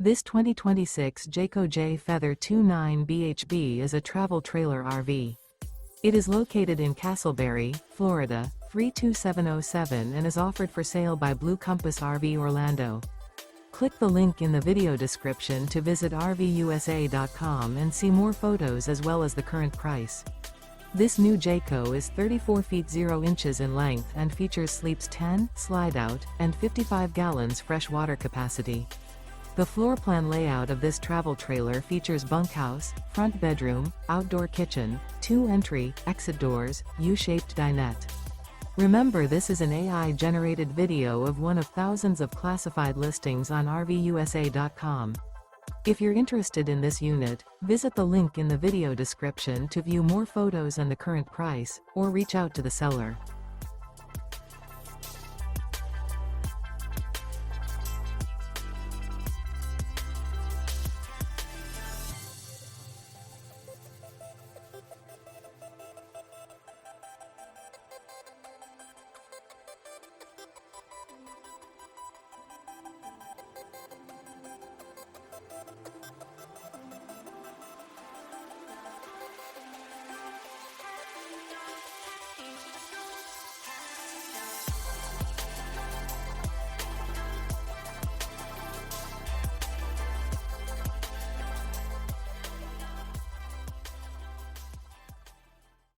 This 2026 Jayco Jay Feather 29 BHB is a travel trailer RV. It is located in Casselberry, Florida, 32707 and is offered for sale by Blue Compass RV Orlando. Click the link in the video description to visit RVUSA.com and see more photos as well as the current price. This new Jayco is 34 feet 0 inches in length and features sleeps 10, slide-out, and 55 gallons fresh water capacity. The floor plan layout of this travel trailer features bunkhouse, front bedroom, outdoor kitchen, 2 entry, exit doors, U-shaped dinette. Remember, this is an AI-generated video of one of thousands of classified listings on RVUSA.com. If you're interested in this unit, visit the link in the video description to view more photos and the current price, or reach out to the seller.